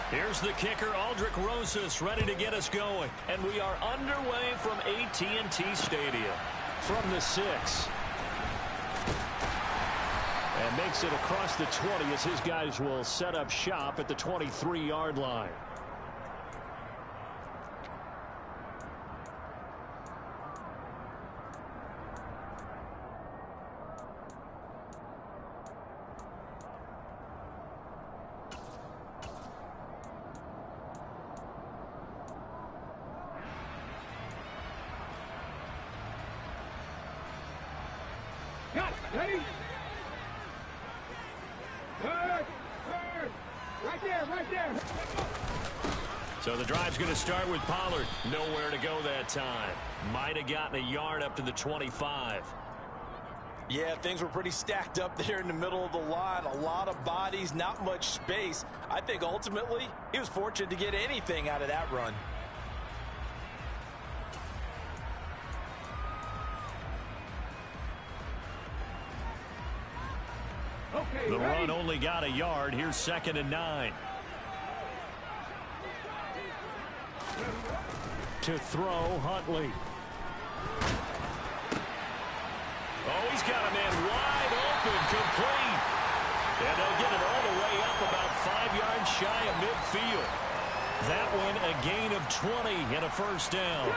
Here's the kicker, Aldrich Rosas, ready to get us going. And we are underway from AT&T Stadium. From the 6. And makes it across the 20 as his guys will set up shop at the 23-yard line. Ready? Third. Right there. So the drive's going to start with Pollard. Nowhere to go that time. Might have gotten a yard up to the 25. Yeah, things were pretty stacked up there in the middle of the line. A lot of bodies, not much space. I think ultimately he was fortunate to get anything out of that run. The run only got a yard. Here's 2nd and 9. To throw, Huntley. Oh, he's got a man wide open, complete. And they'll get it all the way up about 5 yards shy of midfield. That one a gain of 20 and a first down.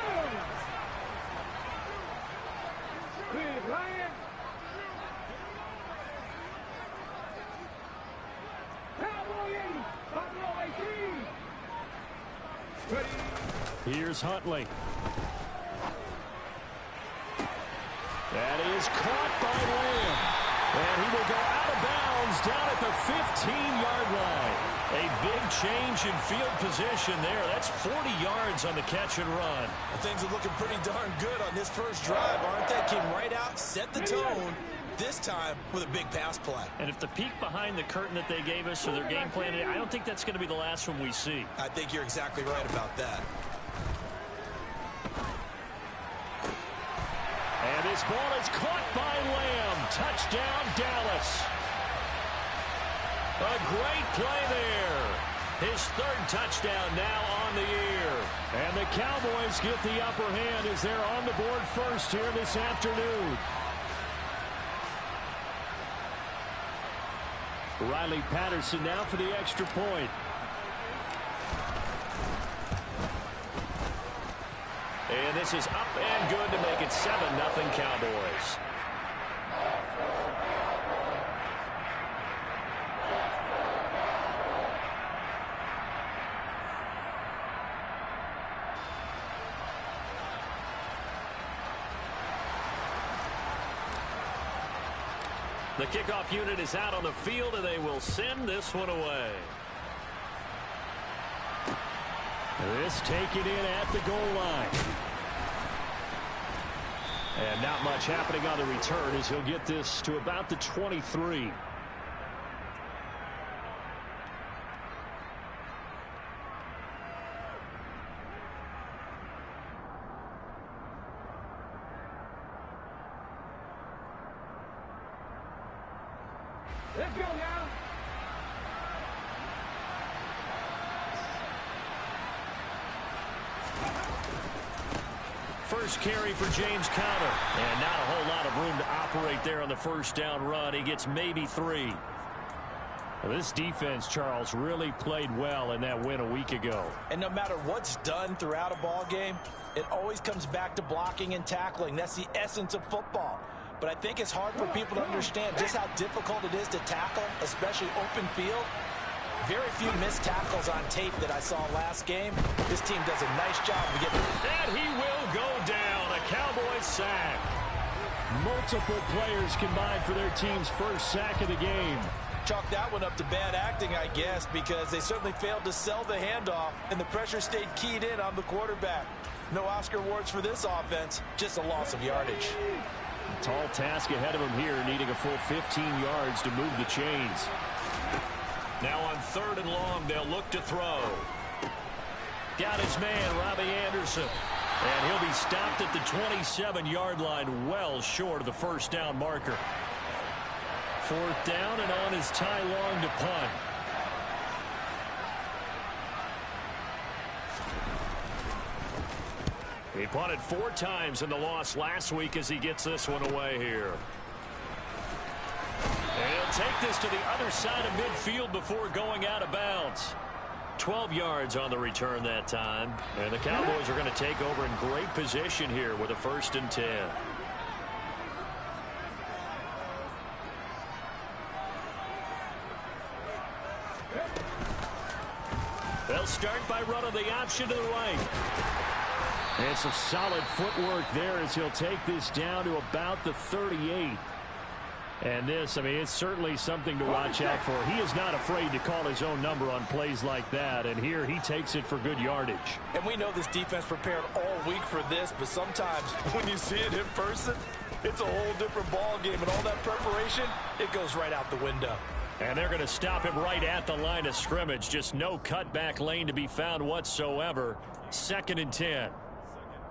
Here's Huntley. That is caught by Lamb. And he will go out of bounds down at the 15-yard line. A big change in field position there. That's 40 yards on the catch and run. Well, things are looking pretty darn good on this first drive, aren't they? Came right out, set the tone, this time with a big pass play. And if the peek behind the curtain that they gave us or their game plan, I don't think that's going to be the last one we see. I think you're exactly right about that. And this ball is caught by Lamb. Touchdown, Dallas. A great play there. His 3rd touchdown now on the year. And the Cowboys get the upper hand as they're on the board first here this afternoon. Riley Patterson now for the extra point. And this is up and good to make it 7-0 Cowboys. The kickoff unit is out on the field, and they will send this one away. This taken in at the goal line. And not much happening on the return as he'll get this to about the 23. Let's go now. First carry for James Conner. And not a whole lot of room to operate there on the first down run. He gets maybe 3. Well, this defense, Charles, really played well in that win a week ago. And no matter what's done throughout a ball game, it always comes back to blocking and tackling. That's the essence of football. But I think it's hard for people to understand just how difficult it is to tackle, especially open field. Very few missed tackles on tape that I saw last game. This team does a nice job of getting... And he will go down. A Cowboys sack. Multiple players combined for their team's first sack of the game. Chalk that one up to bad acting, I guess, because they certainly failed to sell the handoff, and the pressure stayed keyed in on the quarterback. No Oscar awards for this offense, just a loss of yardage. Tall task ahead of him here, needing a full 15 yards to move the chains. Now on 3rd and long, they'll look to throw. Got his man, Robbie Anderson. And he'll be stopped at the 27-yard line, well short of the first down marker. 4th down, and on is Ty Long to punt. He punted 4 times in the loss last week as he gets this one away here. And he'll take this to the other side of midfield before going out of bounds. 12 yards on the return that time. And the Cowboys are going to take over in great position here with a 1st and 10. They'll start by running the option to the right. And some solid footwork there as he'll take this down to about the 38. And this, I mean, it's certainly something to watch out for. He is not afraid to call his own number on plays like that. And here he takes it for good yardage. And we know this defense prepared all week for this, but sometimes when you see it in person, it's a whole different ball game. And all that preparation, it goes right out the window. And they're going to stop him right at the line of scrimmage. Just no cutback lane to be found whatsoever. 2nd and 10.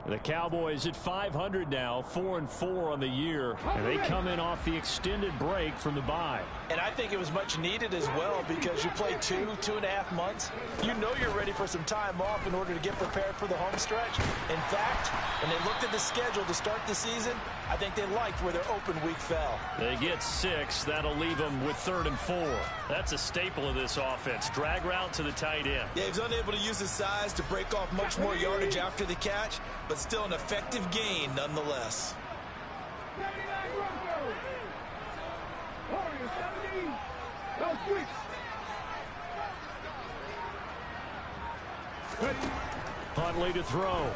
The Cowboys at 500 now, 4-4 on the year, and they come in off the extended break from the bye. And I think it was much needed as well because you play 2.5 months. You know you're ready for some time off in order to get prepared for the home stretch. In fact, when they looked at the schedule to start the season, I think they liked where their open week fell. They get 6. That'll leave them with 3rd and 4. That's a staple of this offense. Drag route to the tight end. Yeah, he was unable to use his size to break off much more yardage after the catch, but still an effective gain nonetheless. 17. No switch. Huntley to throw.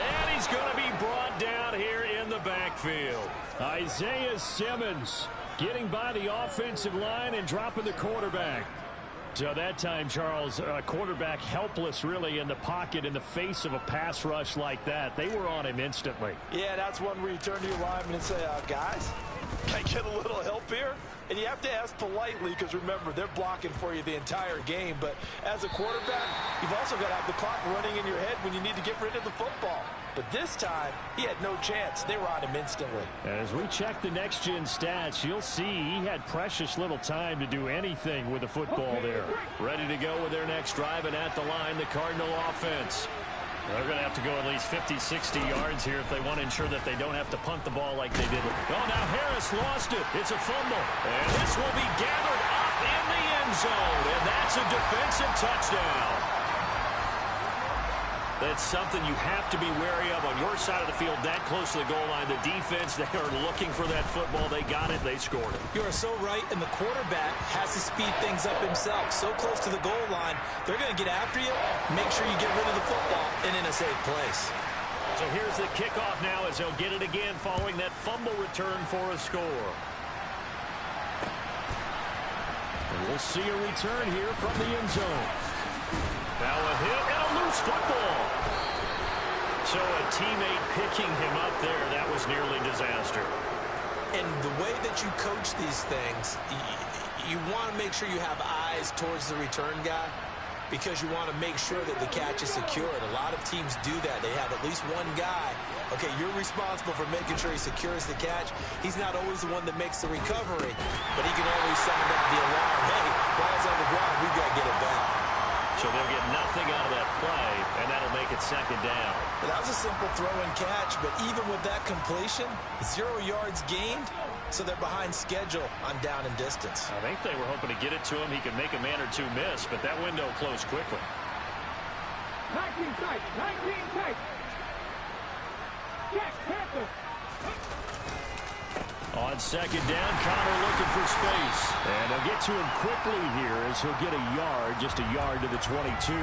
And he's going to be brought down here in the backfield. Isaiah Simmons getting by the offensive line and dropping the quarterback. So that time, Charles, quarterback helpless really in the pocket in the face of a pass rush like that. They were on him instantly. Yeah, that's one where you turn to your lineman and say, guys, can I get a little help here? And you have to ask politely because, remember, they're blocking for you the entire game. But as a quarterback, you've also got to have the clock running in your head when you need to get rid of the football. But this time, he had no chance. They were on him instantly. As we check the next-gen stats, you'll see he had precious little time to do anything with the football there. Ready to go with their next drive, and at the line, the Cardinal offense. They're going to have to go at least 50, 60 yards here if they want to ensure that they don't have to punt the ball like they did. Oh, now Harris lost it. It's a fumble. And this will be gathered up in the end zone. And that's a defensive touchdown. That's something you have to be wary of on your side of the field, that close to the goal line. The defense, they are looking for that football. They got it. They scored it. You are so right, and the quarterback has to speed things up himself. So close to the goal line, they're going to get after you. Make sure you get rid of the football and in a safe place. So here's the kickoff now as they'll get it again following that fumble return for a score. And we'll see a return here from the end zone. Now a hit and a loose football. So a teammate picking him up there, that was nearly disaster. And the way that you coach these things, you want to make sure you have eyes towards the return guy because you want to make sure that the catch is secured. A lot of teams do that. They have at least one guy. Okay, you're responsible for making sure he secures the catch. He's not always the one that makes the recovery, but he can always sound out the alarm. Hey, ball's on the ground. We've got to get it back. So they'll get nothing out of that play, and that'll make it 2nd down. But that was a simple throw and catch, but even with that completion, 0 yards gained, so they're behind schedule on down and distance. I think they were hoping to get it to him. He could make a man or two miss, but that window closed quickly. 19 tight. 19 tight. Jack Panther. On 2nd down, Connor looking for space. And they'll get to him quickly here as he'll get a yard, just a yard to the 22.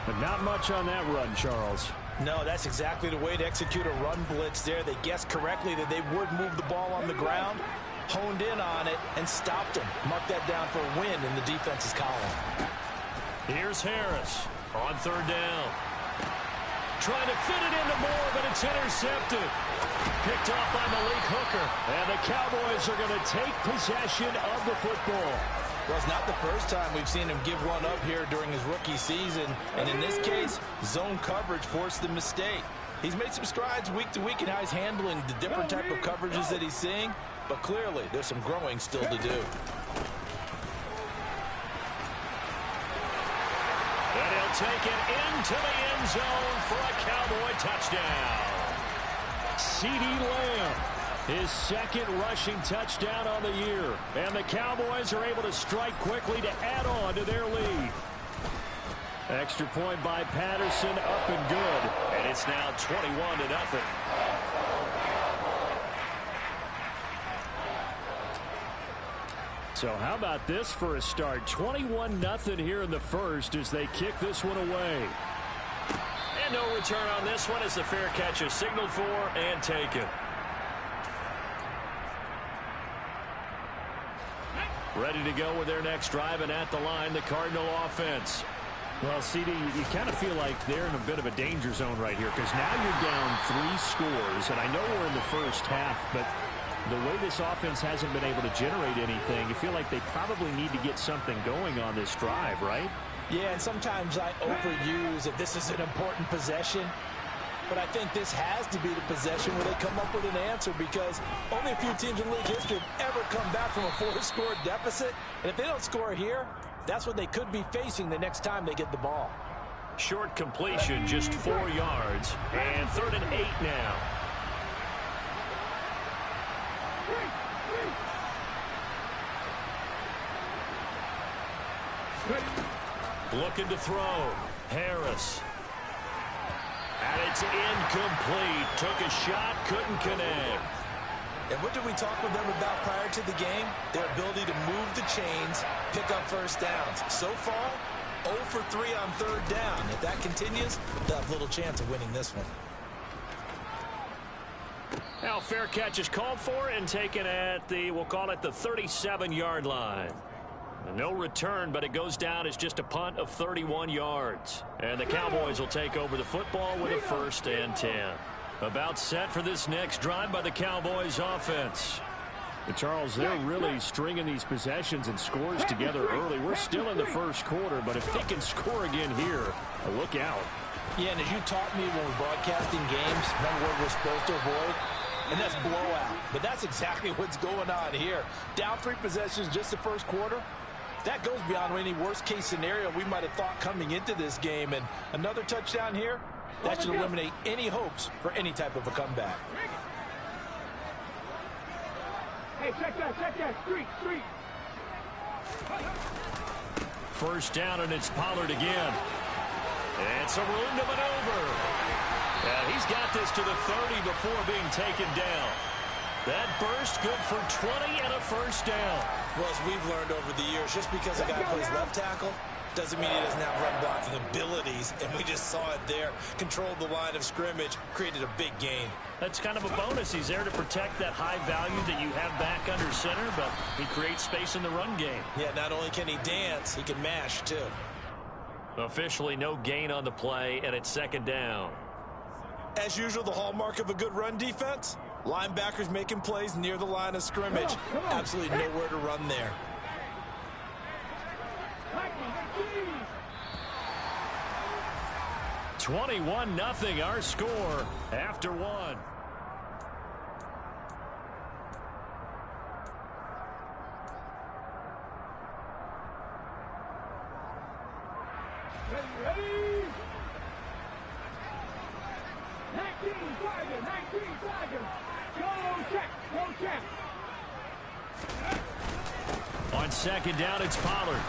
But not much on that run, Charles. No, that's exactly the way to execute a run blitz there. They guessed correctly that they would move the ball on the ground, honed in on it, and stopped him. Mark that down for a win in the defense's column. Here's Harris on 3rd down. Trying to fit it into Moore, but it's intercepted. Picked off by Malik Hooker. And the Cowboys are going to take possession of the football. Well, it's not the first time we've seen him give one up here during his rookie season. And in this case, zone coverage forced the mistake. He's made some strides week to week in how he's handling the different type of coverages that he's seeing. But clearly, there's some growing still to do. And he'll He'll take it into the end zone for a Cowboy touchdown. CeeDee Lamb, his second rushing touchdown on the year. And the Cowboys are able to strike quickly to add on to their lead. Extra point by Patterson, up and good. And it's now 21-0. So how about this for a start? 21-0 here in the first as they kick this one away. And no return on this one as the fair catch is signaled for and taken. Ready to go with their next drive, and at the line, the Cardinal offense. Well, CD, you kind of feel like they're in a bit of a danger zone right here because now you're down 3 scores, and I know we're in the first half, but the way this offense hasn't been able to generate anything, you feel like they probably need to get something going on this drive, right? Yeah, and sometimes I overuse that this is an important possession. But I think this has to be the possession where they come up with an answer because only a few teams in league history have ever come back from a 4-score deficit. And if they don't score here, that's what they could be facing the next time they get the ball. Short completion, just 4 yards. And 3rd and 8 now. Looking to throw. Harris. And it's incomplete. Took a shot, couldn't connect. And what did we talk with them about prior to the game? Their ability to move the chains, pick up first downs. So far, 0 for 3 on 3rd down. If that continues, they'll have little chance of winning this one. Now fair catch is called for and taken at the, we'll call it the 37-yard line. No return, but it goes down as just a punt of 31 yards. And the Cowboys will take over the football with a 1st and 10. About set for this next drive by the Cowboys offense. But Charles, they're really stringing these possessions and scores together early. We're still in the first quarter, but if they can score again here, look out. Yeah, and as you taught me when we're broadcasting games, one word we're supposed to avoid, and that's blowout. But that's exactly what's going on here. Down 3 possessions just the first quarter. That goes beyond any worst-case scenario we might have thought coming into this game. And another touchdown here, that should eliminate any hopes for any type of a comeback. Hey, check that. Street. First down, and it's Pollard again. And some room to maneuver. And he's got this to the 30 before being taken down. That burst good for 20 and a first down. Well, as we've learned over the years, just because a guy plays left tackle doesn't mean he doesn't have run blocking abilities. And we just saw it there. Controlled the line of scrimmage, created a big gain. That's kind of a bonus. He's there to protect that high value that you have back under center, but he creates space in the run game. Yeah, not only can he dance, he can mash too. Officially no gain on the play, and it's 2nd down. As usual, the hallmark of a good run defense, linebackers making plays near the line of scrimmage. Absolutely nowhere to run there. 21-0 our score after 1. Ready? 19 flagging. Go check. On 2nd down, it's Pollard.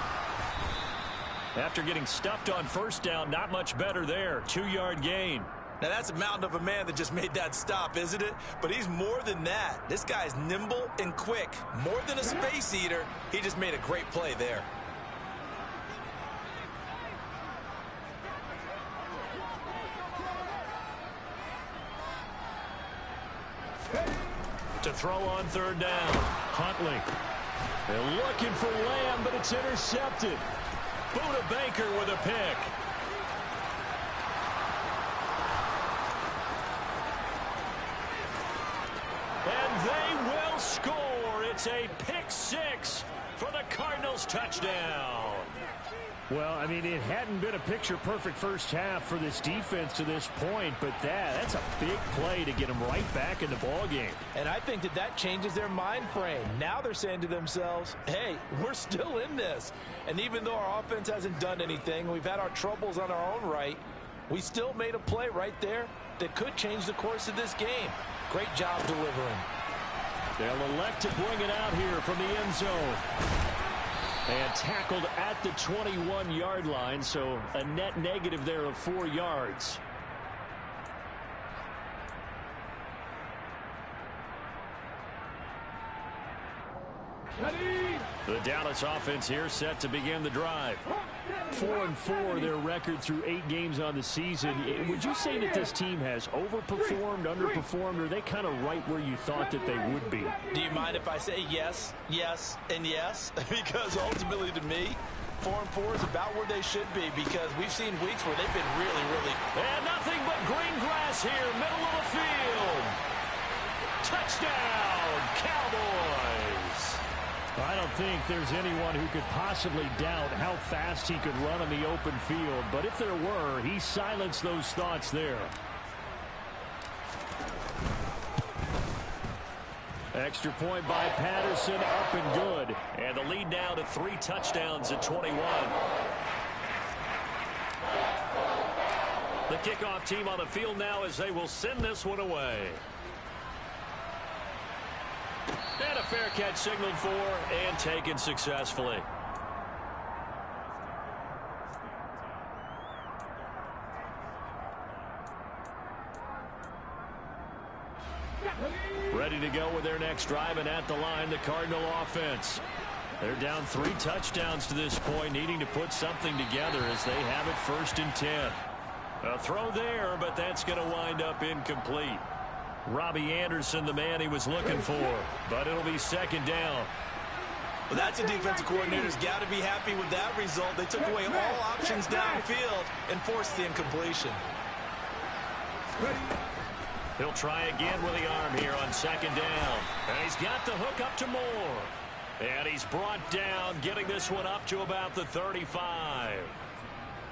After getting stuffed on 1st down, not much better there. 2-yard gain. Now, that's a mountain of a man that just made that stop, isn't it? But he's more than that. This guy's nimble and quick. More than a space eater. He just made a great play there. To throw on 3rd down. Huntley. They're looking for Lamb, but it's intercepted. Buda Baker with a pick. And they will will score. It's a pick-6 for the Cardinals touchdown. Well, I mean, it hadn't been a picture-perfect first half for this defense to this point, but that's a big play to get them right back in the ballgame. And I think that changes their mind frame. Now they're saying to themselves, hey, we're still in this. And even though our offense hasn't done anything, we've had our troubles on our own right, we still made a play right there that could change the course of this game. Great job delivering. They'll elect to bring it out here from the end zone. And tackled at the 21-yard line, so a net negative there of 4 yards. The Dallas offense here set to begin the drive. 4-4 their record through 8 games on the season. Would you say that this team has overperformed, underperformed, or are they kind of right where you thought that they would be? Do you mind if I say yes, yes, and yes? Because ultimately to me, 4-4 is about where they should be, because we've seen weeks where they've been really. And nothing but green grass here, middle of the field. Touchdown, Cowboys. I don't think there's anyone who could possibly doubt how fast he could run on the open field. But if there were, he silenced those thoughts there. Extra point by Patterson, up and good. And the lead now to 3 touchdowns at 21. The kickoff team on the field now as they will send this one away. And a fair catch signaled for and taken successfully. Ready to go with their next drive, and at the line, the Cardinal offense. They're down 3 touchdowns to this point, needing to put something together as they have it 1st and 10. A throw there, but that's going to wind up incomplete. Robbie Anderson, the man he was looking for, but it'll be 2nd down. Well, that's a defensive coordinator's got to be happy with that result. They took away all options downfield and forced the incompletion. He'll try again with the arm here on 2nd down. And he's got the hook up to Moore. And he's brought down, getting this one up to about the 35.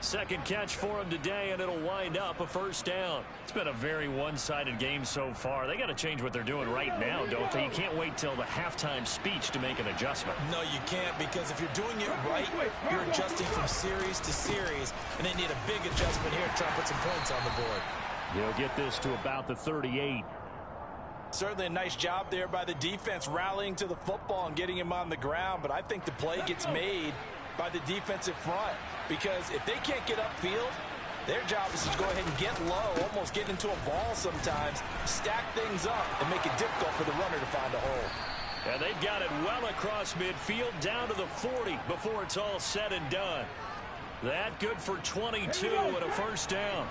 2nd catch for him today, and it'll wind up a 1st down. It's been a very one-sided game so far. They got to change what they're doing right now, don't they? You can't wait till the halftime speech to make an adjustment. No, you can't, because if you're doing it right, you're adjusting from series to series, and they need a big adjustment here to try and put some points on the board. They'll get this to about the 38. Certainly a nice job there by the defense, rallying to the football and getting him on the ground, but I think the play gets made by the defensive front, because if they can't get upfield, their job is to go ahead and get low, almost get into a ball sometimes, stack things up, and make it difficult for the runner to find a hole. And they've got it well across midfield, down to the 40 before it's all said and done. That good for 22 and a 1st down.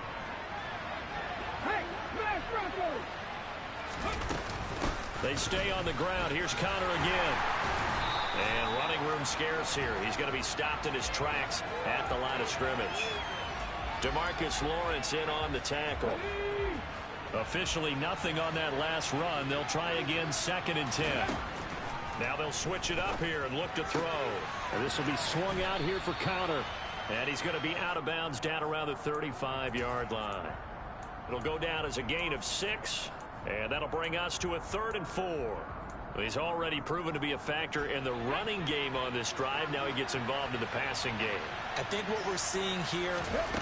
They stay on the ground. Here's Connor again. And running room scarce here. He's going to be stopped in his tracks at the line of scrimmage. DeMarcus Lawrence in on the tackle. Officially nothing on that last run. They'll try again 2nd and 10. Now they'll switch it up here and look to throw. And this will be swung out here for Connor. And he's going to be out of bounds down around the 35-yard line. It'll go down as a gain of 6. And that'll bring us to a 3rd and 4. He's already proven to be a factor in the running game on this drive. Now he gets involved in the passing game. I think what we're seeing here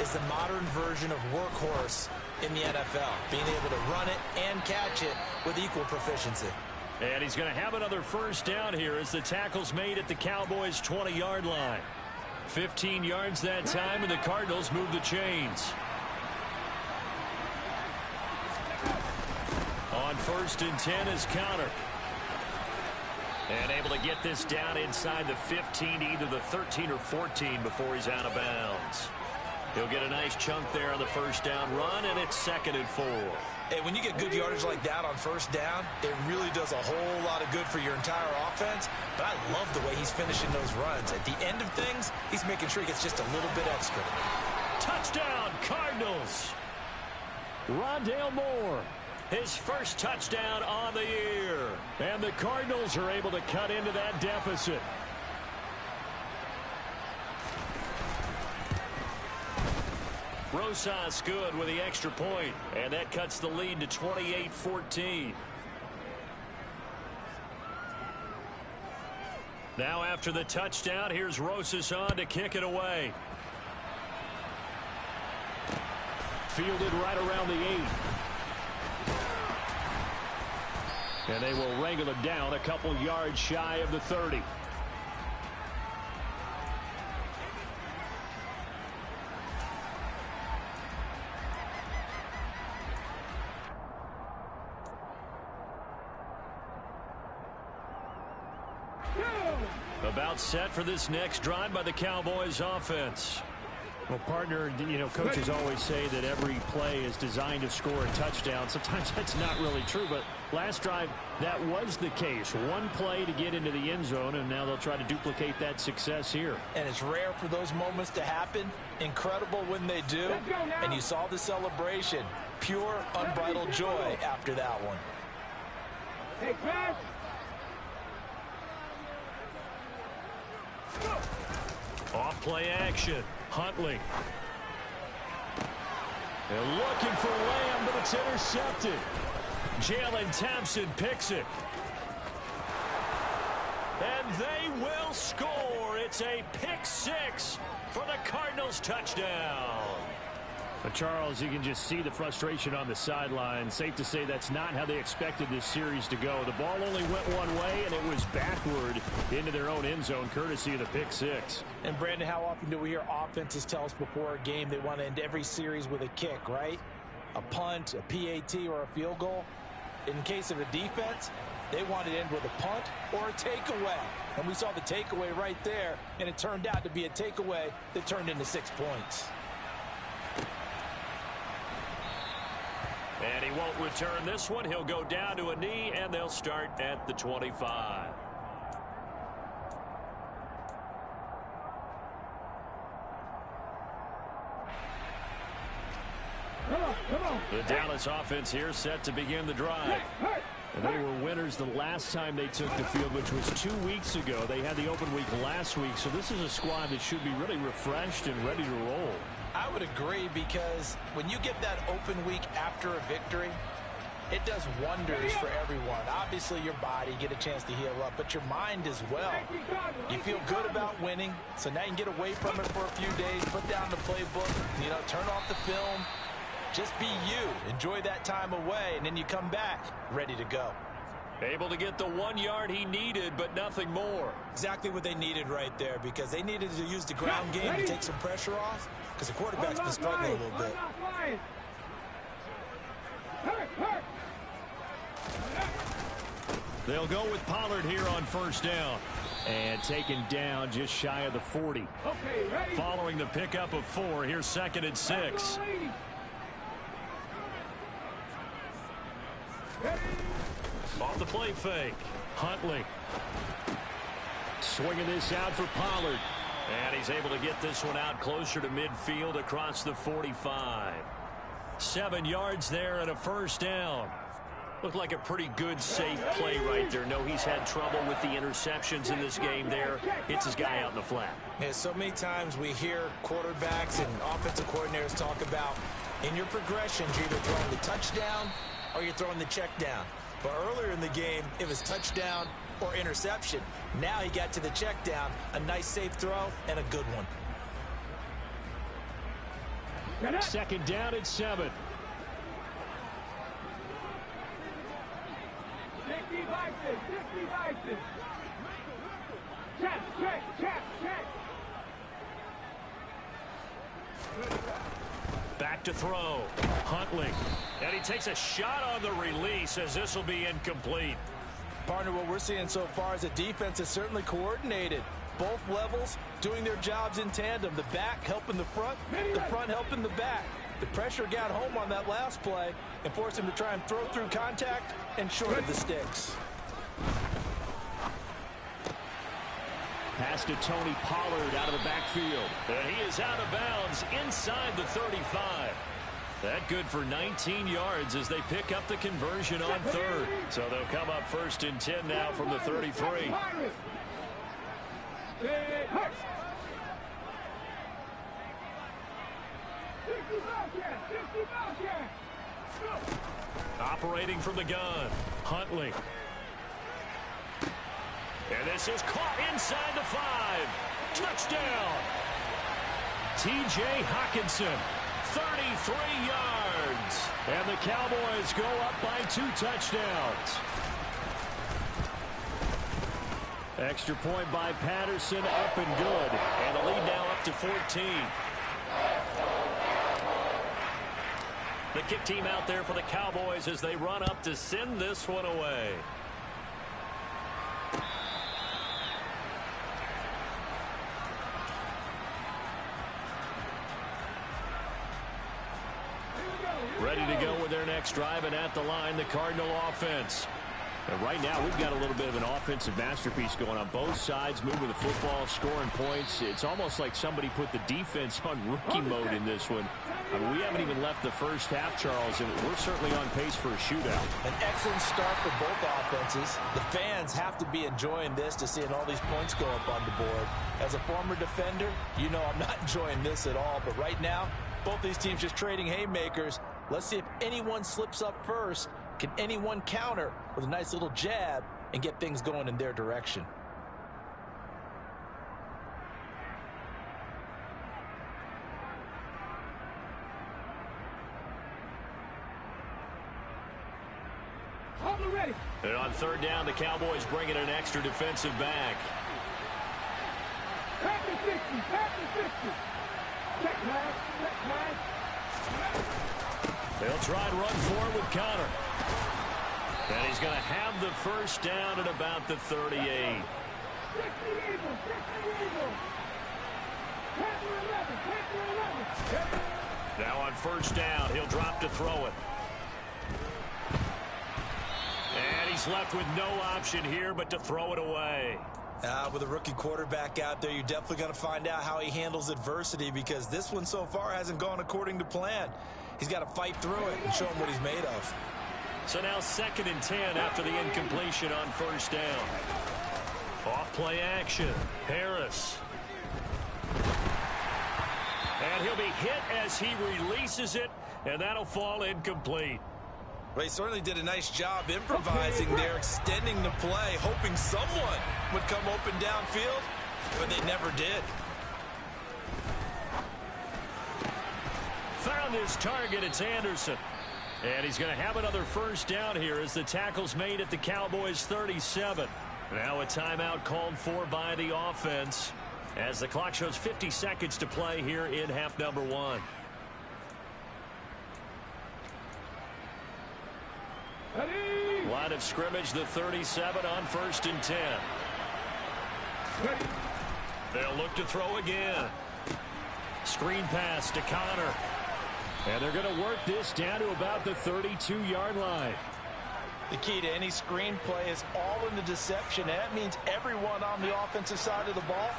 is the modern version of workhorse in the NFL, being able to run it and catch it with equal proficiency. And he's going to have another 1st down here as the tackle's made at the Cowboys' 20-yard line. 15 yards that time, and the Cardinals move the chains. On 1st and 10 is Connor. And able to get this down inside the 15, either the 13 or 14 before he's out of bounds. He'll get a nice chunk there on the 1st down run, and it's 2nd and 4. Hey, when you get good yardage like that on 1st down, it really does a whole lot of good for your entire offense. But I love the way he's finishing those runs. At the end of things, he's making sure he gets just a little bit extra. Touchdown, Cardinals! Rondale Moore. His first touchdown on the year. And the Cardinals are able to cut into that deficit. Rosas good with the extra point, and that cuts the lead to 28-14. Now after the touchdown, here's Rosas on to kick it away. Fielded right around the 8. And they will wrangle it down a couple yards shy of the 30. About set for this next drive by the Cowboys offense. Well, partner, you know, coaches always say that every play is designed to score a touchdown. Sometimes that's not really true, but last drive, that was the case. One play to get into the end zone, and now they'll try to duplicate that success here. And it's rare for those moments to happen. Incredible when they do. And you saw the celebration. Pure, unbridled joy after that one. Hey, pass. Off play action. Huntley. They're looking for Lamb, but it's intercepted. Jalen Thompson picks it. And they will score. It's a pick six for the Cardinals touchdown. But Charles, you can just see the frustration on the sideline. Safe to say that's not how they expected this series to go. The ball only went one way, and it was backward into their own end zone, courtesy of the pick six. And, Brandon, how often do we hear offenses tell us before a game they want to end every series with a kick, right? A punt, a PAT, or a field goal. In case of a defense, they want to end with a punt or a takeaway. And we saw the takeaway right there, and it turned out to be a takeaway that turned into 6 points. And he won't return this one. He'll go down to a knee, and they'll start at the 25. Come on. The Dallas offense here set to begin the drive. And they were winners the last time they took the field, which was 2 weeks ago. They had the open week last week, so this is a squad that should be really refreshed and ready to roll. I would agree, because when you get that open week after a victory, it does wonders for everyone. Obviously, your body, get a chance to heal up, but your mind as well. You feel good about winning, so now you can get away from it for a few days, put down the playbook, you know, turn off the film. Just be you. Enjoy that time away, and then you come back ready to go. Able to get the 1 yard he needed, but nothing more. Exactly what they needed right there, because they needed to use the ground game to take some pressure off, because the quarterback's been struggling a little bit. They'll go with Pollard here on first down. And taken down just shy of the 40. Following the pickup of 4, here's 2nd and 6. Off the play fake. Huntley. Swinging this out for Pollard. And he's able to get this one out closer to midfield across the 45. 7 yards there and a first down. Looked like a pretty good, safe play right there. No, he's had trouble with the interceptions in this game there. Hits his guy out in the flat. Yeah, so many times we hear quarterbacks and offensive coordinators talk about in your progressions, you're either throwing the touchdown or you're throwing the check down. But earlier in the game, it was touchdown or interception. Now he got to the check down, a nice safe throw, and a good one. 2nd down and 7. 60 devices. Check. Back to throw. Huntley. And he takes a shot on the release as this will be incomplete. Partner, what we're seeing so far is a defense is certainly coordinated. Both levels doing their jobs in tandem. The back helping the front helping the back. The pressure got home on that last play and forced him to try and throw through contact and short of the sticks. Pass to Tony Pollard out of the backfield. And he is out of bounds inside the 35. That good for 19 yards as they pick up the conversion on third. So they'll come up 1st and 10 now from the 33. Operating from the gun, Huntley. And this is caught inside the 5. Touchdown. T.J. Hockenson, 33 yards. And the Cowboys go up by 2 touchdowns. Extra point by Patterson, up and good. And the lead now up to 14. The kick team out there for the Cowboys as they run up to send this one away. Ready to go with their next drive, and at the line, the Cardinal offense. And right now, we've got a little bit of an offensive masterpiece going on both sides, moving the football, scoring points. It's almost like somebody put the defense on rookie mode in this one. I mean, we haven't even left the first half, Charles, and we're certainly on pace for a shootout. An excellent start for both offenses. The fans have to be enjoying this to seeing all these points go up on the board. As a former defender, you know I'm not enjoying this at all. But right now, both these teams just trading haymakers. Let's see if anyone slips up first. Can anyone counter with a nice little jab and get things going in their direction? And on 3rd down, the Cowboys bring in an extra defensive back. Back to 60, back to 60. Check pass, check pass. They'll try and run forward with Connor. And he's going to have the first down at about the 38. Now on 1st down, he'll drop to throw it. And he's left with no option here but to throw it away. With a rookie quarterback out there, you're definitely going to find out how he handles adversity, because this one so far hasn't gone according to plan. He's got to fight through it and show him what he's made of. So now 2nd and 10 after the incompletion on 1st down. Off play action. Harris. And he'll be hit as he releases it, and that'll fall incomplete. Well, he certainly did a nice job improvising there, extending the play, hoping someone would come open downfield, but they never did. Found his target. It's Anderson. And he's going to have another first down here as the tackle's made at the Cowboys 37. Now a timeout called for by the offense as the clock shows 50 seconds to play here in half number 1. Line of scrimmage, the 37 on 1st and 10. They'll look to throw again. Screen pass to Connor. And they're going to work this down to about the 32-yard line. The key to any screen play is all in the deception. And that means everyone on the offensive side of the ball.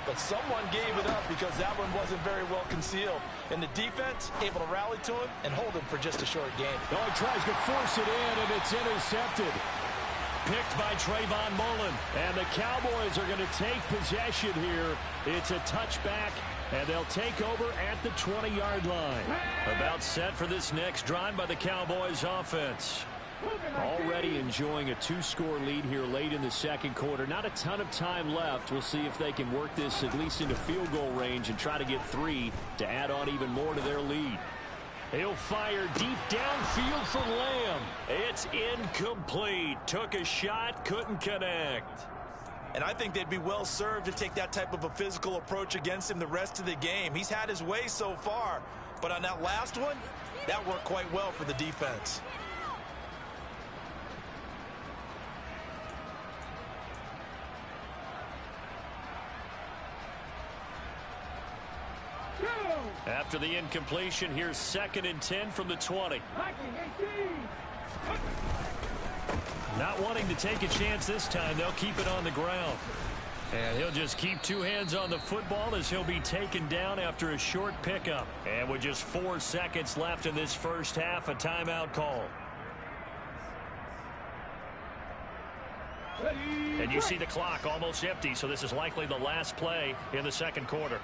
But someone gave it up because that one wasn't very well concealed. And the defense able to rally to him and hold him for just a short game. Oh, he tries to force it in, and it's intercepted. Picked by Trayvon Mullen. And the Cowboys are going to take possession here. It's a touchback, and they'll take over at the 20-yard line. About set for this next drive by the Cowboys offense. Already enjoying a 2-score lead here late in the 2nd quarter. Not a ton of time left. We'll see if they can work this at least into field goal range and try to get 3 to add on even more to their lead. He'll fire deep downfield for Lamb. It's incomplete. Took a shot, couldn't connect. And I think they'd be well served to take that type of a physical approach against him the rest of the game. He's had his way so far, but on that last one, that worked quite well for the defense. After the incompletion, here's 2nd and 10 from the 20. Not wanting to take a chance this time, they'll keep it on the ground. And he'll just keep two hands on the football as he'll be taken down after a short pickup. And with just 4 seconds left in this first half, a timeout call. And you see the clock almost empty, so this is likely the last play in the second quarter.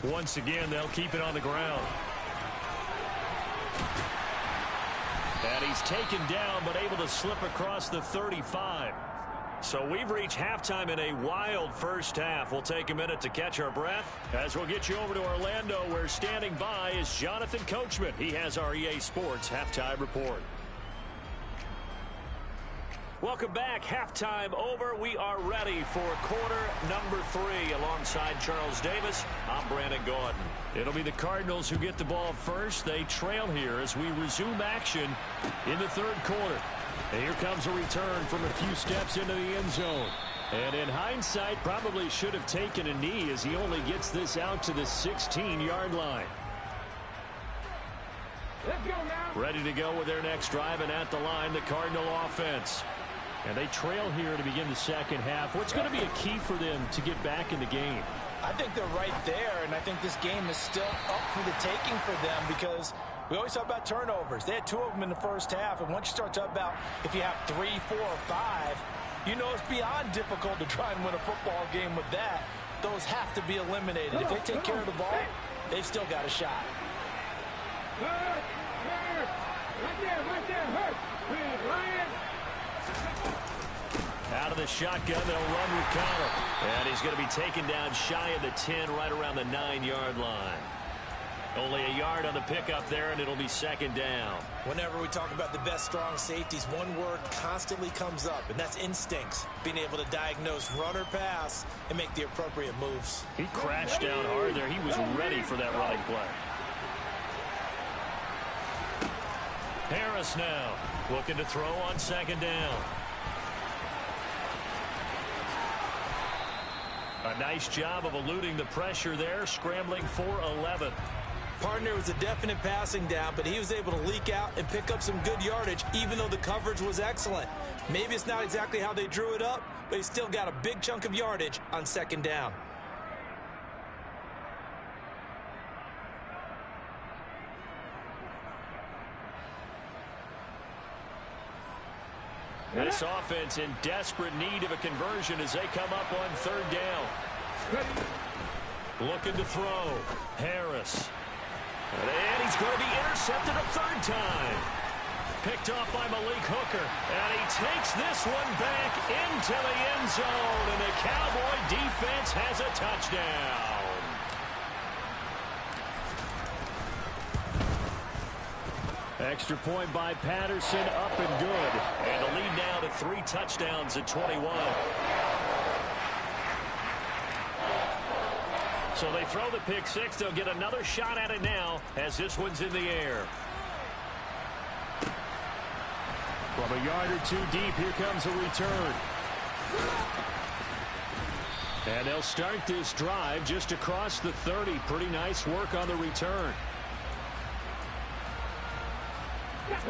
Once again, they'll keep it on the ground. And he's taken down, but able to slip across the 35. So we've reached halftime in a wild first half. We'll take a minute to catch our breath as we'll get you over to Orlando, where standing by is Jonathan Coachman. He has our EA Sports halftime report. Welcome back. Halftime over. We are ready for quarter number 3. Alongside Charles Davis, I'm Brandon Gaudin. It'll be the Cardinals who get the ball first. They trail here as we resume action in the third quarter. And here comes a return from a few steps into the end zone. And in hindsight, probably should have taken a knee as he only gets this out to the 16-yard line. Let's go now. Ready to go with their next drive, and at the line, the Cardinal offense. And they trail here to begin the second half. What's going to be a key for them to get back in the game? I think they're right there, and I think this game is still up for the taking for them because we always talk about turnovers. They had 2 of them in the first half, and once you start talking about if you have 3, 4, or 5, you know it's beyond difficult to try and win a football game with that. Those have to be eliminated. If they take care of the ball, they've still got a shot. Hurt. Right there. Hurt. Ryan. Out of the shotgun, they'll run with Connor. And he's going to be taken down shy of the 10, right around the 9-yard line. Only a yard on the pickup there, and it'll be second down. Whenever we talk about the best strong safeties, one word constantly comes up, and that's instincts. Being able to diagnose run or pass and make the appropriate moves. He crashed down hard there. He was ready for that running play. Harris now looking to throw on second down. A nice job of eluding the pressure there, scrambling for 11. Partner was a definite passing down, but he was able to leak out and pick up some good yardage, even though the coverage was excellent. Maybe it's not exactly how they drew it up, but he still got a big chunk of yardage on second down. This offense in desperate need of a conversion as they come up on third down. Looking to throw. Harris. And he's going to be intercepted a third time. Picked off by Malik Hooker. And he takes this one back into the end zone. And the Cowboy defense has a touchdown. Extra point by Patterson, up and good. And the lead now to 3 touchdowns at 21. So they throw the pick six. They'll get another shot at it now as this one's in the air. From a yard or 2 deep, here comes a return. And they'll start this drive just across the 30. Pretty nice work on the return.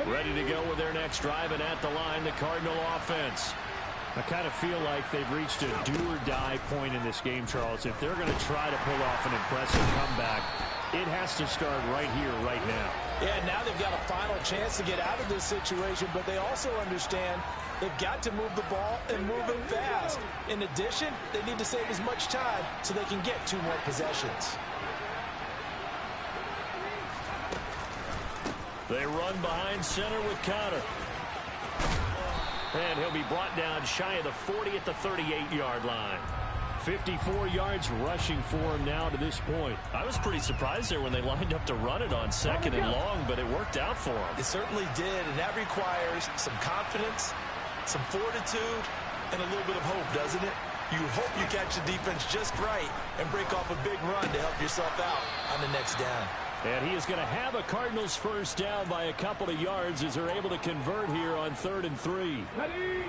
Ready to go with their next drive, and at the line, the Cardinal offense. I kind of feel like they've reached a do-or-die point in this game, Charles. If they're going to try to pull off an impressive comeback, it has to start right here, right now. Yeah, now they've got a final chance to get out of this situation, but they also understand they've got to move the ball and move it fast. In addition, they need to save as much time so they can get 2 more possessions. They run behind center with Connor. And he'll be brought down shy of the 40 at the 38-yard line. 54 yards rushing for him now to this point. I was pretty surprised there when they lined up to run it on second and long, but it worked out for him. It certainly did, and that requires some confidence, some fortitude, and a little bit of hope, doesn't it? You hope you catch the defense just right and break off a big run to help yourself out on the next down. And he is going to have a Cardinals first down by a couple of yards as they're able to convert here on 3rd and 3. Ready.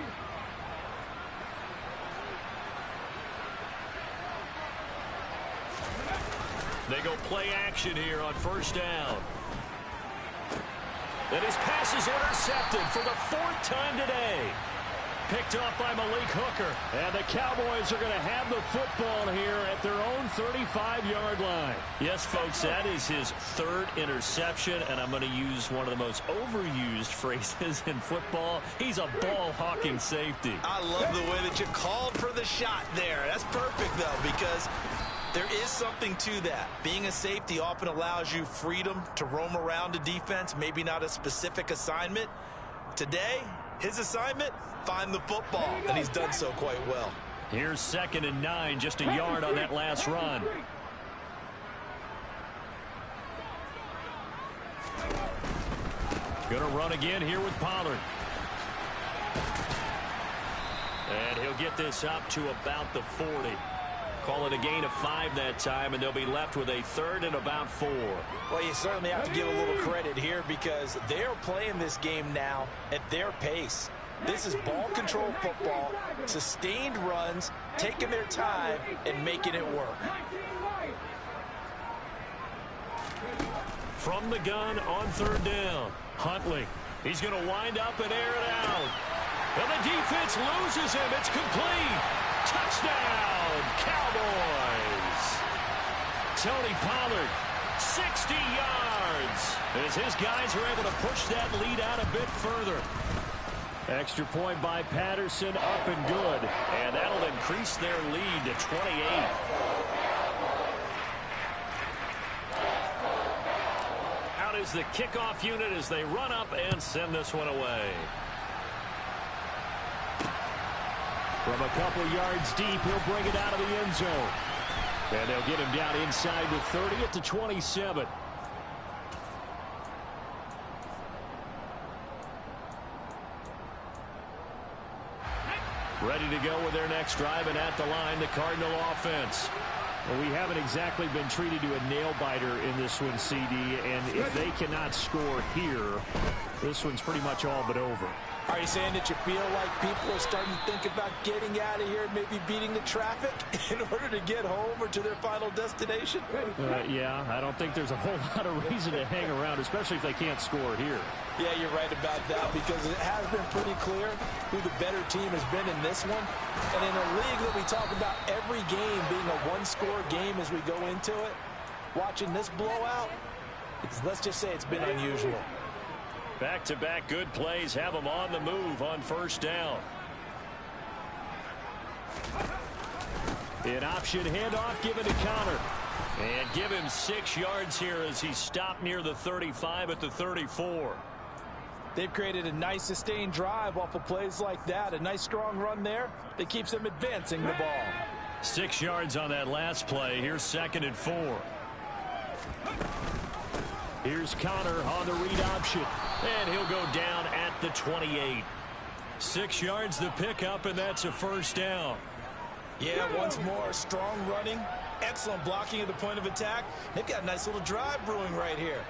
They go play action here on first down. And his pass is intercepted for the 4th time today. picked off by Malik Hooker. And the Cowboys are going to have the football here at their own 35-yard line. Yes, folks, that is his third interception, and I'm going to use one of the most overused phrases in football. He's a ball-hawking safety. I love the way that you called for the shot there. That's perfect, though, because there is something to that. Being a safety often allows you freedom to roam around a defense, maybe not a specific assignment. Today, his assignment, find the football, and he's done so quite well. Here's 2nd and 9, just a yard on that last run. Going to run again here with Pollard. And he'll get this up to about the 40. Call it a gain of 5 that time, and they'll be left with a 3rd and about 4. Well, you certainly have to give a little credit here because they're playing this game now at their pace. This is ball control football, sustained runs, taking their time, and making it work. From the gun on 3rd down, Huntley. He's going to wind up and air it out. And the defense loses him. It's complete. Touchdown, Cowboys. Tony Pollard, 60 yards. As his guys are able to push that lead out a bit further. Extra point by Patterson, up and good. And that'll increase their lead to 28. Out is the kickoff unit as they run up and send this one away. From a couple yards deep, he'll bring it out of the end zone. And they'll get him down inside the 30 at the 27. Ready to go with their next drive, and at the line, the Cardinal offense. Well, we haven't exactly been treated to a nail-biter in this one, CD, and if they cannot score here, this one's pretty much all but over. Are you saying that you feel like people are starting to think about getting out of here and maybe beating the traffic in order to get home or to their final destination? Yeah, I don't think there's a whole lot of reason to hang around, especially if they can't score here. Yeah, you're right about that because it has been pretty clear who the better team has been in this one. And in a league that we talk about every game being a one-score game as we go into it, watching this blowout, let's just say it's been unusual. Back-to-back good plays have them on the move on 1st down. An option handoff given to Connor. And give him 6 yards here as he stopped near the 35 at the 34. They've created a nice sustained drive off of plays like that. A nice strong run there that keeps them advancing the ball. 6 yards on that last play. Here's 2nd and 4. Here's Connor on the read option. And he'll go down at the 28. 6 yards the pickup, and that's a 1st down. Yeah, once more, strong running, excellent blocking at the point of attack. They've got a nice little drive brewing right here.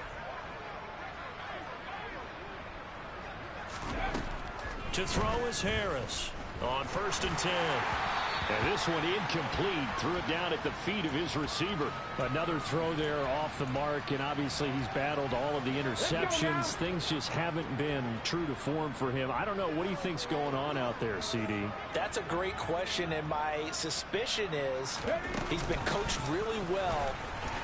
To throw is Harris on 1st and 10. And this one incomplete. Threw it down at the feet of his receiver. Another throw there off the mark, and obviously he's battled all of the interceptions. Things just haven't been true to form for him. I don't know. What do you think's going on out there, CD? That's a great question, and my suspicion is he's been coached really well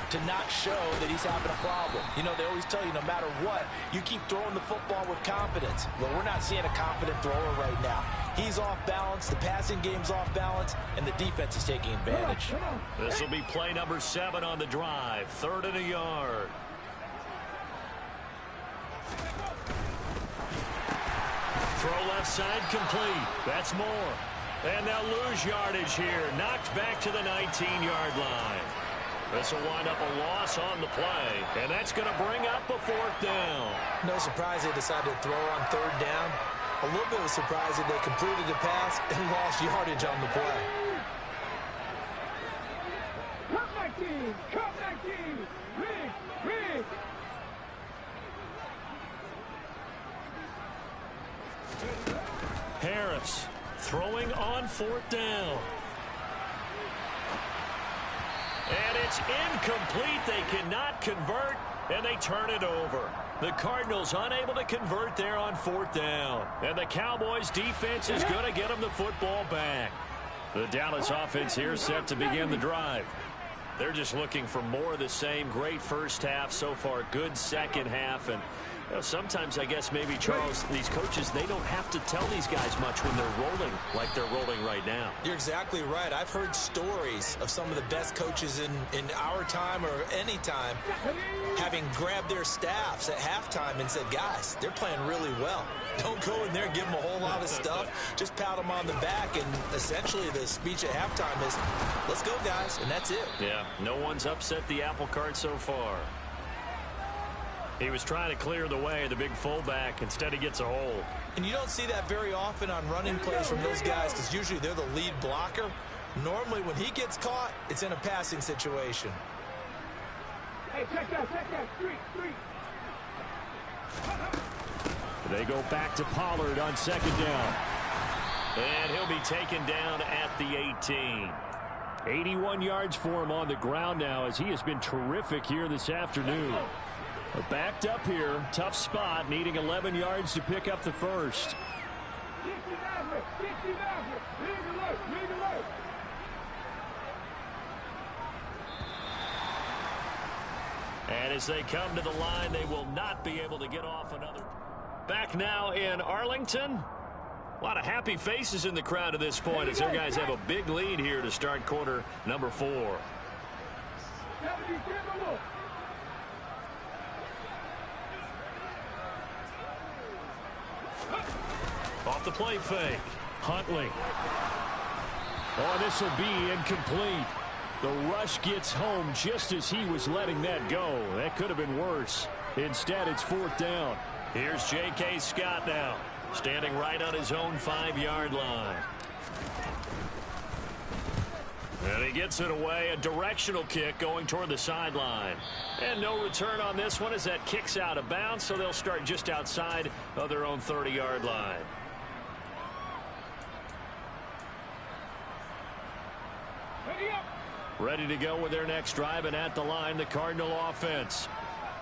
to not show that he's having a problem. You know, they always tell you no matter what, you keep throwing the football with confidence. Well, we're not seeing a confident thrower right now. He's off balance, the passing game's off balance, and the defense is taking advantage. This will be play number 7 on the drive. 3rd and a yard. Throw left side complete. That's more. And they'll lose yardage here. Knocked back to the 19-yard line. This will wind up a loss on the play, and that's going to bring up a 4th down. No surprise they decided to throw on 3rd down. A little bit of a surprise that they completed the pass and lost yardage on the play. Come 19, Rig. Harris throwing on 4th down. And it's incomplete. They cannot convert, and they turn it over. The Cardinals unable to convert there on 4th down. And the Cowboys defense is going to get them the football back. The Dallas offense here set to begin the drive. They're just looking for more of the same. Great first half so far. Good second half. And sometimes, I guess, maybe, Charles, these coaches, they don't have to tell these guys much when they're rolling like they're rolling right now. You're exactly right. I've heard stories of some of the best coaches in our time or any time having grabbed their staffs at halftime and said, guys, they're playing really well. Don't go in there and give them a whole lot of stuff. Just pat them on the back. And essentially the speech at halftime is, let's go, guys. And that's it. Yeah, no one's upset the apple cart so far. He was trying to clear the way, the big fullback. Instead, he gets a hold. And you don't see that very often on running plays from those guys because usually they're the lead blocker. Normally, when he gets caught, it's in a passing situation. Hey, check that, street. They go back to Pollard on 2nd down. And he'll be taken down at the 18. 81 yards for him on the ground now as he has been terrific here this afternoon. Backed up here, tough spot, needing 11 yards to pick up the first. And as they come to the line, they will not be able to get off another. Back now in Arlington. A lot of happy faces in the crowd at this point as their guys have a big lead here to start quarter number 4. Off the play fake. Huntley. Oh, this will be incomplete. The rush gets home just as he was letting that go. That could have been worse. Instead, it's 4th down. Here's J.K. Scott now, standing right on his own 5-yard line. And he gets it away, a directional kick going toward the sideline. And no return on this one as that kicks out of bounds, so they'll start just outside of their own 30-yard line. Ready to go with their next drive, and at the line, the Cardinal offense.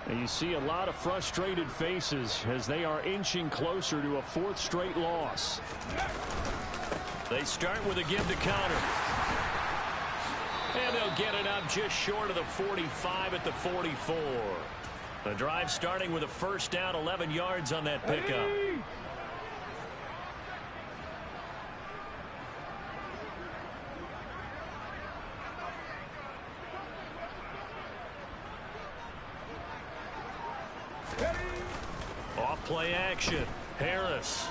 And you see a lot of frustrated faces as they are inching closer to a 4th straight loss. They start with a give to counter. And they'll get it up just short of the 45 at the 44. The drive starting with a first down, 11 yards on that pickup. Off play action. Harris.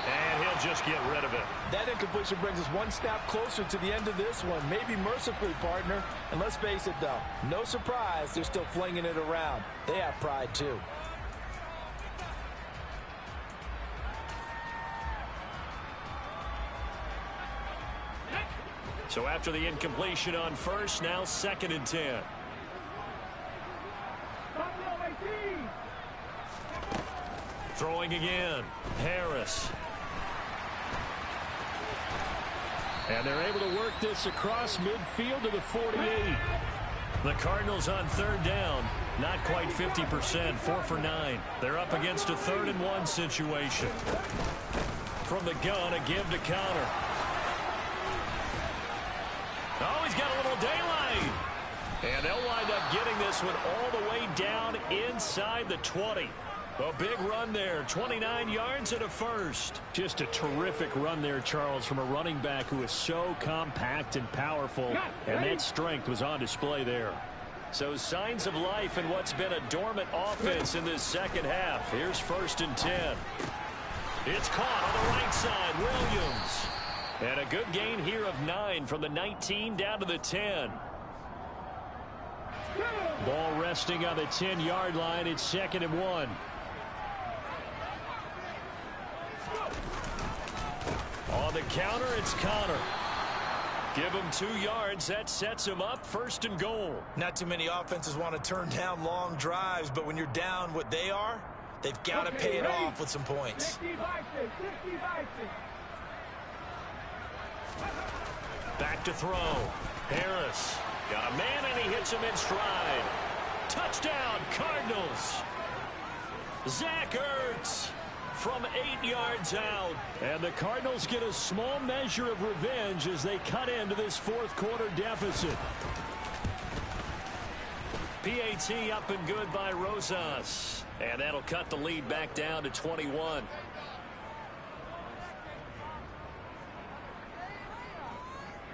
And he'll just get rid of it. That incompletion brings us one step closer to the end of this one. Maybe mercifully, partner. And let's face it, though, no surprise, they're still flinging it around. They have pride, too. So after the incompletion on first, now 2nd and 10. Throwing again. Harris. And they're able to work this across midfield to the 48. The Cardinals on 3rd down. Not quite 50%. 4 for 9. They're up against a 3rd and 1 situation. From the gun, a give to counter. Oh, he's got a little daylight. And they'll wind up getting this one all the way down inside the 20. A big run there, 29 yards and a first. Just a terrific run there, Charles, from a running back who is so compact and powerful, and that strength was on display there. So signs of life in what's been a dormant offense in this second half. Here's 1st and 10. It's caught on the right side, Williams. And a good gain here of 9 from the 19 down to the 10. Ball resting on the 10-yard line. It's 2nd and 1. On the counter, it's Connor. Give him 2 yards. That sets him up 1st and goal. Not too many offenses want to turn down long drives, but when you're down what they are, they've got to pay it off with some points. Back to throw. Harris. Got a man, and he hits him in stride. Touchdown, Cardinals. Zach Ertz from 8 yards out. And the Cardinals get a small measure of revenge as they cut into this fourth quarter deficit. PAT up and good by Rosas. And that'll cut the lead back down to 21.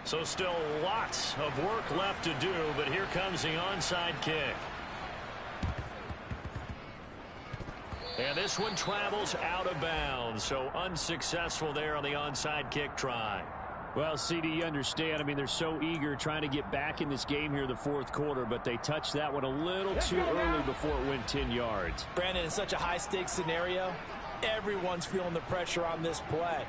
So still lots of work left to do, but here comes the onside kick. And this one travels out of bounds, so unsuccessful there on the onside kick try. Well, CD, you understand. I mean, they're so eager trying to get back in this game here in the fourth quarter, but they touched that one a little too early before it went 10 yards. Brandon, in such a high-stakes scenario, everyone's feeling the pressure on this play.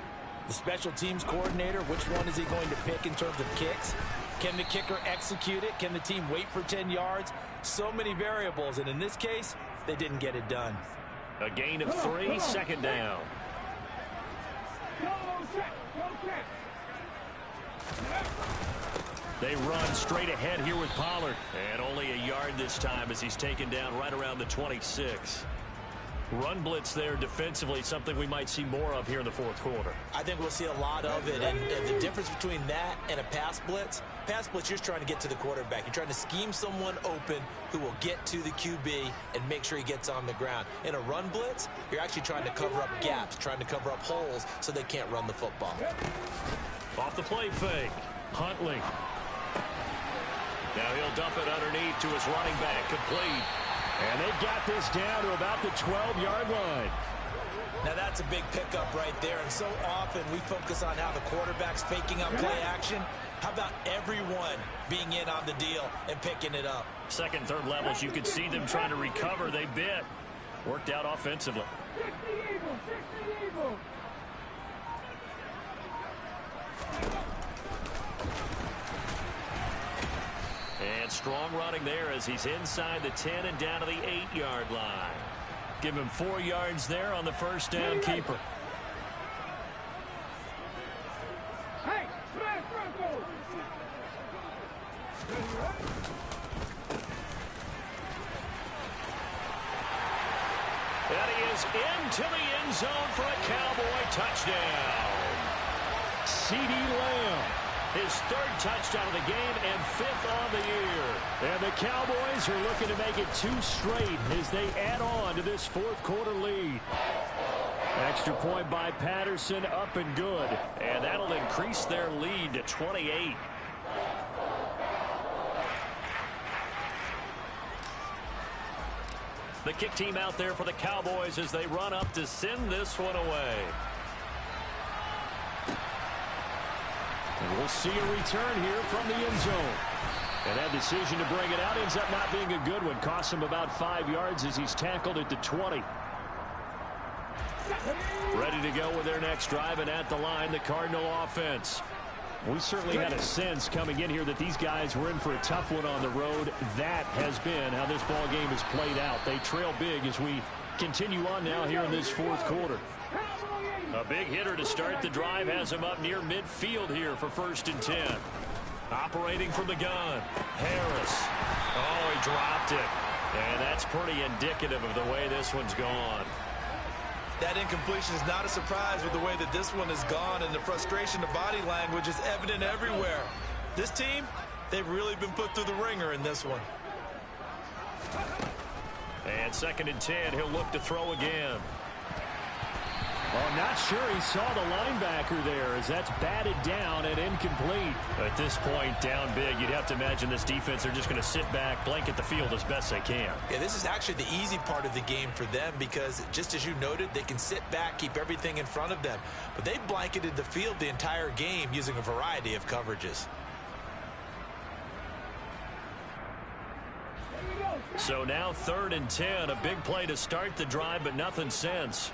The special teams coordinator, which one is he going to pick in terms of kicks? Can the kicker execute it? Can the team wait for 10 yards? So many variables, and in this case, they didn't get it done. A gain of 3, second down. They run straight ahead here with Pollard. And only a yard this time as he's taken down right around the 26. Run blitz there defensively, something we might see more of here in the fourth quarter. I think we'll see a lot of it. And the difference between that and a pass blitz, you're just trying to get to the quarterback. You're trying to scheme someone open who will get to the QB and make sure he gets on the ground. In a run blitz, you're actually trying to cover up gaps, trying to cover up holes so they can't run the football. Off the play fake. Huntley. Now he'll dump it underneath to his running back, complete. And they've got this down to about the 12-yard line. Now that's a big pickup right there, and so often we focus on how the quarterback's faking up play action. How about everyone being in on the deal and picking it up? Second, third levels, you could see them trying to recover. They bit. Worked out offensively. And strong running there as he's inside the 10 and down to the 8-yard line. Give him 4 yards there on the first down keeper. And he is into the end zone for a Cowboy touchdown. CeeDee Lamb. His third touchdown of the game and 5th on the year. And the Cowboys are looking to make it 2 straight as they add on to this fourth quarter lead. Extra point by Patterson, up and good. And that'll increase their lead to 28. The kick team out there for the Cowboys as they run up to send this one away. And we'll see a return here from the end zone. And that decision to bring it out ends up not being a good one. Costs him about 5 yards as he's tackled at the 20. Ready to go with their next drive, and at the line, the Cardinal offense. We certainly had a sense coming in here that these guys were in for a tough one on the road. That has been how this ball game has played out. They trail big as we continue on now here in this fourth quarter. A big hitter to start the drive has him up near midfield here for 1st and 10. Operating from the gun, Harris. Oh, he dropped it. And that's pretty indicative of the way this one's gone. That incompletion is not a surprise with the way that this one has gone, and the frustration, the body language is evident everywhere. This team, they've really been put through the ringer in this one. And 2nd and 10, he'll look to throw again. Well, not sure he saw the linebacker there as that's batted down and incomplete. At this point, down big, you'd have to imagine this defense are just going to sit back, blanket the field as best they can. Yeah, this is actually the easy part of the game for them because, just as you noted, they can sit back, keep everything in front of them. But they've blanketed the field the entire game using a variety of coverages. So now 3rd and 10, a big play to start the drive, but nothing since.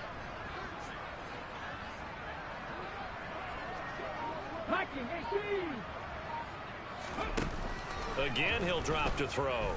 Again, he'll drop to throw.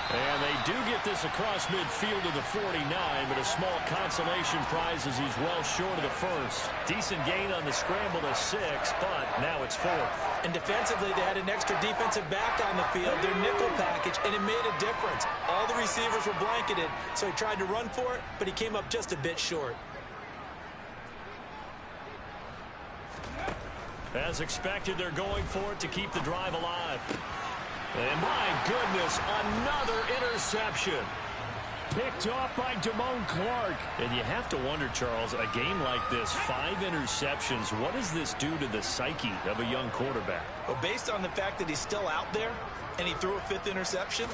And they do get this across midfield to the 49, but a small consolation prize as he's well short of the first. Decent gain on the scramble to 6, but now it's 4th. And defensively, they had an extra defensive back on the field, their nickel package, and it made a difference. All the receivers were blanketed, so he tried to run for it, but he came up just a bit short. As expected, they're going for it to keep the drive alive. And my goodness, another interception. Picked off by Damone Clark. And you have to wonder, Charles, a game like this, 5 interceptions, what does this do to the psyche of a young quarterback? Well, based on the fact that he's still out there and he threw a 5th interception,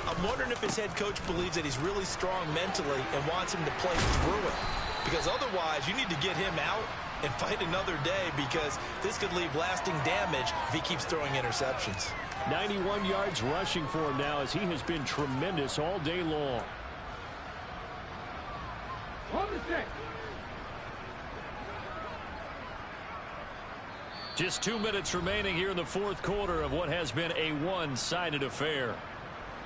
I'm wondering if his head coach believes that he's really strong mentally and wants him to play through it. Because otherwise, you need to get him out and fight another day, because this could leave lasting damage if he keeps throwing interceptions. 91 yards rushing for him now, as he has been tremendous all day long. On the check. Just 2 minutes remaining here in the 4th quarter of what has been a one-sided affair.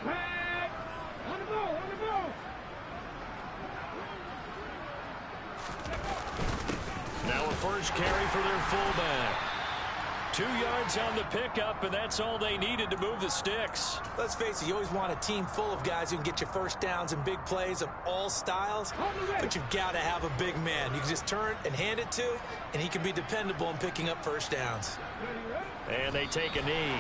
Flag. On the ball, on the ball. Now a first carry for their fullback. 2 yards on the pickup, and that's all they needed to move the sticks. Let's face it, you always want a team full of guys who can get you first downs and big plays of all styles, but you've got to have a big man you can just turn and hand it to, and he can be dependable in picking up first downs. And they take a knee.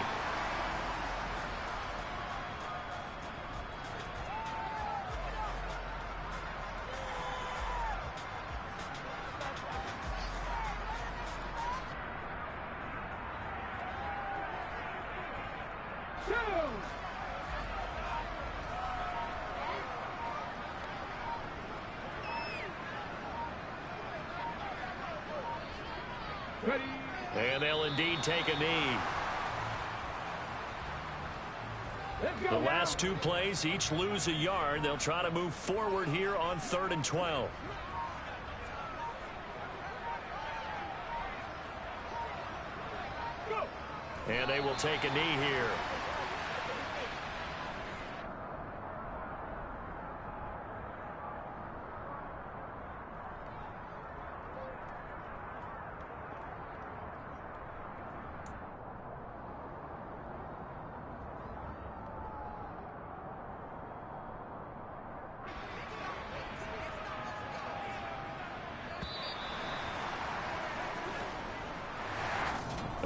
Ready. And they'll indeed take a knee. Let's go The now. last 2 plays each lose a yard. They'll try to move forward here on 3rd and 12. Go. And they will take a knee here.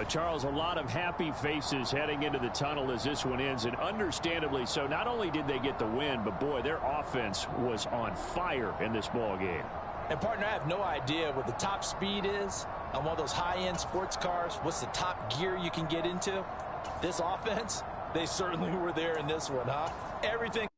Charles, a lot of happy faces heading into the tunnel as this one ends, and understandably so. Not only did they get the win, but boy, their offense was on fire in this ball game. And partner, I have no idea what the top speed is on one of those high-end sports cars. What's the top gear you can get into? This offense, they certainly were there in this one, huh? Everything.